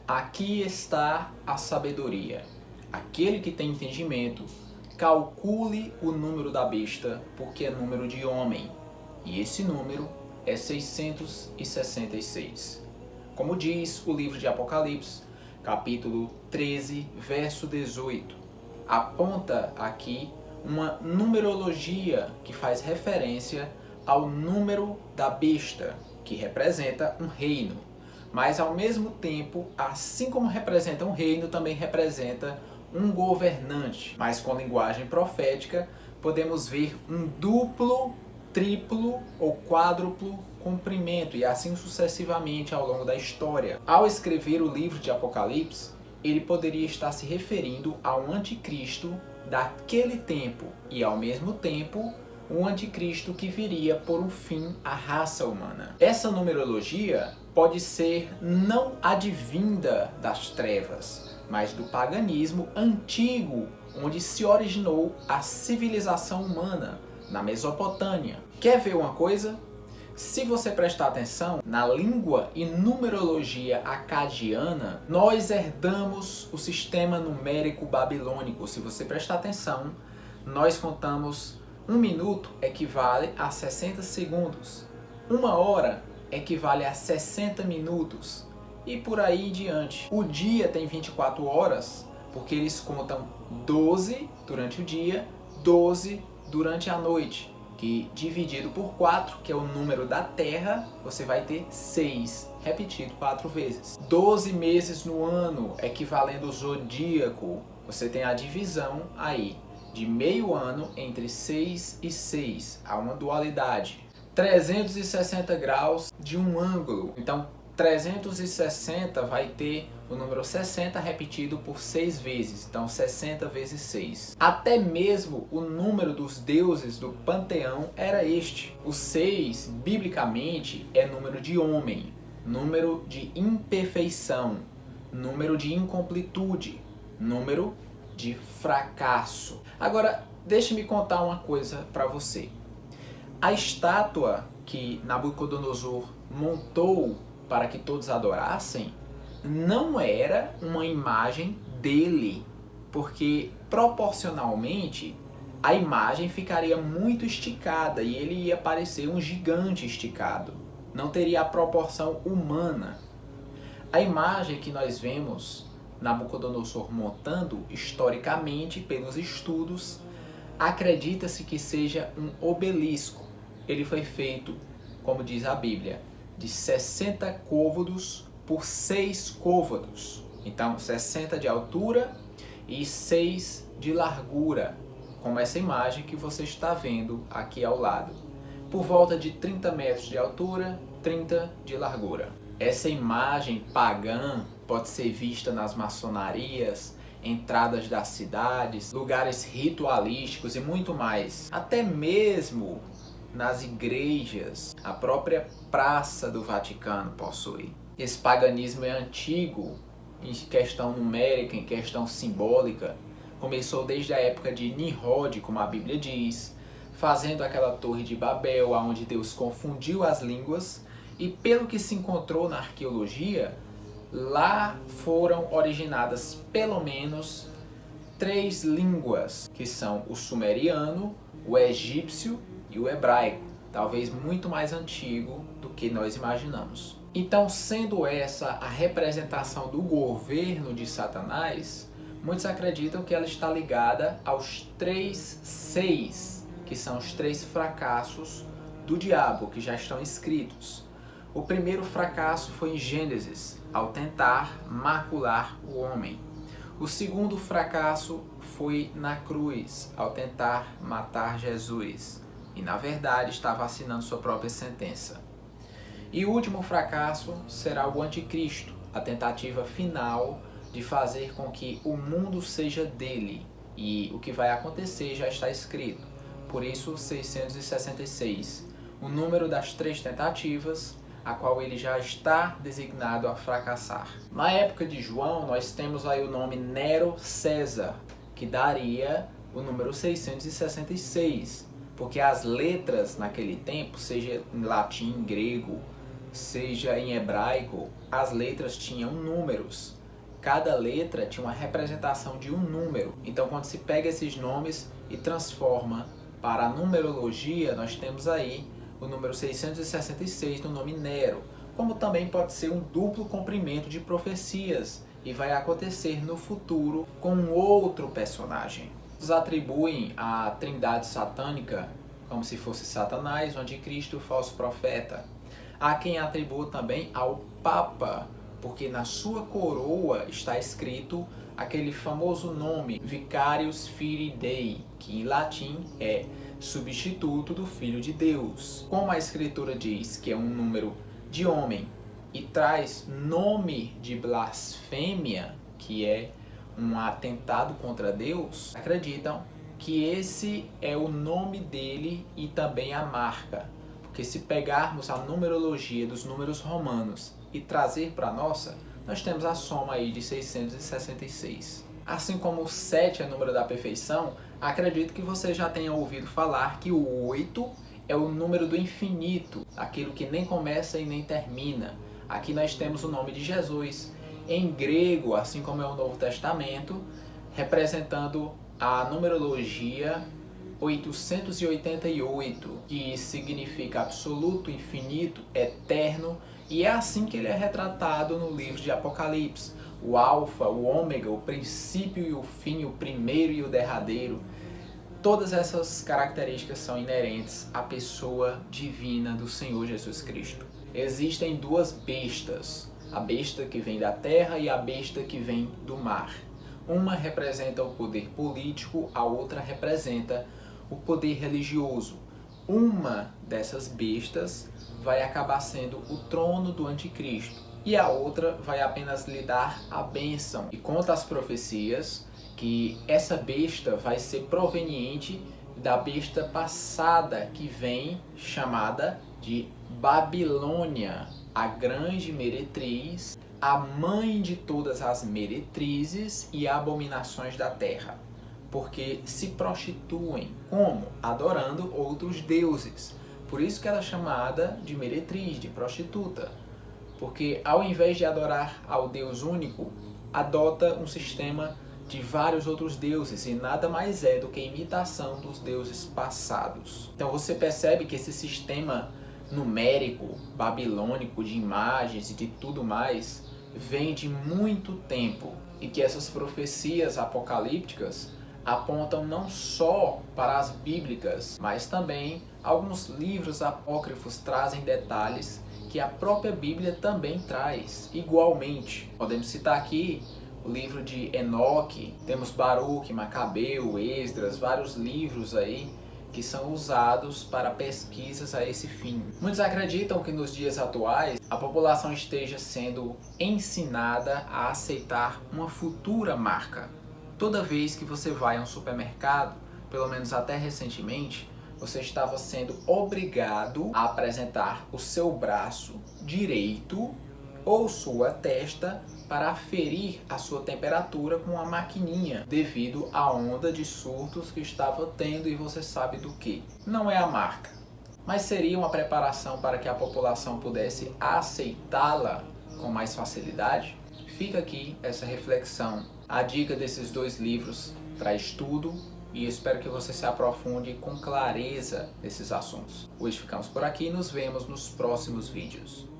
Aqui está a sabedoria. Aquele que tem entendimento, calcule o número da besta, porque é número de homem. E esse número é 666. Como diz o livro de Apocalipse, capítulo 13, verso 18. Aponta aqui uma numerologia que faz referência ao número da besta, que representa um reino. Mas ao mesmo tempo, assim como representa um reino, também representa um governante. Mas com linguagem profética, podemos ver um duplo, triplo ou quádruplo comprimento e assim sucessivamente ao longo da história. Ao escrever o livro de Apocalipse, ele poderia estar se referindo ao anticristo daquele tempo e ao mesmo tempo um anticristo que viria por um fim à raça humana. Essa numerologia pode ser não advinda das trevas, mas do paganismo antigo, onde se originou a civilização humana, na Mesopotâmia. Quer ver uma coisa? Se você prestar atenção, na língua e numerologia acadiana, nós herdamos o sistema numérico babilônico. Se você prestar atenção, nós contamos 1 minuto equivale a 60 segundos. 1 hora equivale a 60 minutos. E por aí em diante. O dia tem 24 horas, porque eles contam 12 durante o dia, 12 durante a noite. Que dividido por 4, que é o número da Terra, você vai ter 6, repetido 4 vezes. 12 meses no ano, equivalendo ao zodíaco. Você tem a divisão aí de meio ano entre 6 e 6, há uma dualidade. 360 graus de um ângulo. Então, 360 vai ter o número 60 repetido por 6 vezes. Então, 60 vezes 6. Até mesmo o número dos deuses do panteão era este. O 6, biblicamente, é número de homem, número de imperfeição, número de incompletude, número de fracasso. Agora, deixe-me contar uma coisa para você. A estátua que Nabucodonosor montou para que todos adorassem não era uma imagem dele, porque proporcionalmente a imagem ficaria muito esticada e ele ia parecer um gigante esticado. Não teria a proporção humana. A imagem que nós vemos Nabucodonosor montando, historicamente, pelos estudos, acredita-se que seja um obelisco. Ele foi feito, como diz a Bíblia, de 60 côvados por 6 côvados. Então, 60 de altura e 6 de largura, como essa imagem que você está vendo aqui ao lado. Por volta de 30 metros de altura, 30 de largura. Essa imagem pagã pode ser vista nas maçonarias, entradas das cidades, lugares ritualísticos e muito mais. Até mesmo nas igrejas, a própria Praça do Vaticano possui. Esse paganismo é antigo em questão numérica, em questão simbólica. Começou desde a época de Nimrod, como a Bíblia diz, fazendo aquela torre de Babel, onde Deus confundiu as línguas. E pelo que se encontrou na arqueologia, lá foram originadas pelo menos 3 línguas, que são o sumeriano, o egípcio e o hebraico, talvez muito mais antigo do que nós imaginamos. Então, sendo essa a representação do governo de Satanás, muitos acreditam que ela está ligada aos 3 seis, que são os 3 fracassos do diabo, que já estão escritos. O primeiro fracasso foi em Gênesis, ao tentar macular o homem. O segundo fracasso foi na cruz, ao tentar matar Jesus. E na verdade estava assinando sua própria sentença. E o último fracasso será o anticristo, a tentativa final de fazer com que o mundo seja dele. E o que vai acontecer já está escrito. Por isso 666, o número das 3 tentativas, a qual ele já está designado a fracassar. Na época de João, nós temos aí o nome Nero César, que daria o número 666, porque as letras naquele tempo, seja em latim, grego, seja em hebraico, as letras tinham números. Cada letra tinha uma representação de um número. Então, quando se pega esses nomes e transforma para a numerologia, nós temos aí o número 666 no nome Nero, como também pode ser um duplo cumprimento de profecias e vai acontecer no futuro com outro personagem. Eles atribuem à trindade satânica como se fosse Satanás, o anticristo e o falso profeta. Há quem atribua também ao Papa, porque na sua coroa está escrito aquele famoso nome, Vicarius Filii Dei, que em latim é substituto do Filho de Deus. Como a Escritura diz que é um número de homem e traz nome de blasfêmia, que é um atentado contra Deus, acreditam que esse é o nome dele e também a marca. Porque se pegarmos a numerologia dos números romanos e trazer para a nossa, nós temos a soma aí de 666. Assim como o 7 é o número da perfeição, acredito que você já tenha ouvido falar que o 8 é o número do infinito, aquilo que nem começa e nem termina. Aqui nós temos o nome de Jesus, em grego, assim como é o Novo Testamento, representando a numerologia 888, que significa absoluto, infinito, eterno, e é assim que ele é retratado no livro de Apocalipse. O alfa, o ômega, o princípio e o fim, o primeiro e o derradeiro. Todas essas características são inerentes à pessoa divina do Senhor Jesus Cristo. Existem duas bestas, a besta que vem da terra e a besta que vem do mar. Uma representa o poder político, a outra representa o poder religioso. Uma dessas bestas vai acabar sendo o trono do anticristo e a outra vai apenas lhe dar a bênção. E conta as profecias que essa besta vai ser proveniente da besta passada que vem chamada de Babilônia, a grande meretriz, a mãe de todas as meretrizes e abominações da terra, porque se prostituem. Como? Adorando outros deuses. Por isso que ela é chamada de meretriz, de prostituta, porque ao invés de adorar ao Deus único, adota um sistema de vários outros deuses e nada mais é do que imitação dos deuses passados. Então você percebe que esse sistema numérico, babilônico, de imagens e de tudo mais, vem de muito tempo e que essas profecias apocalípticas apontam não só para as bíblicas, mas também alguns livros apócrifos trazem detalhes que a própria Bíblia também traz igualmente. Podemos citar aqui o livro de Enoque, temos Baruque, Macabeu, Esdras, vários livros aí que são usados para pesquisas a esse fim. Muitos acreditam que nos dias atuais a população esteja sendo ensinada a aceitar uma futura marca. Toda vez que você vai a um supermercado, pelo menos até recentemente, você estava sendo obrigado a apresentar o seu braço direito ou sua testa para aferir a sua temperatura com uma maquininha, devido à onda de surtos que estava tendo e você sabe do que. Não é a marca, mas seria uma preparação para que a população pudesse aceitá-la com mais facilidade? Fica aqui essa reflexão, a dica desses dois livros para estudo, e espero que você se aprofunde com clareza nesses assuntos. Hoje ficamos por aqui e nos vemos nos próximos vídeos.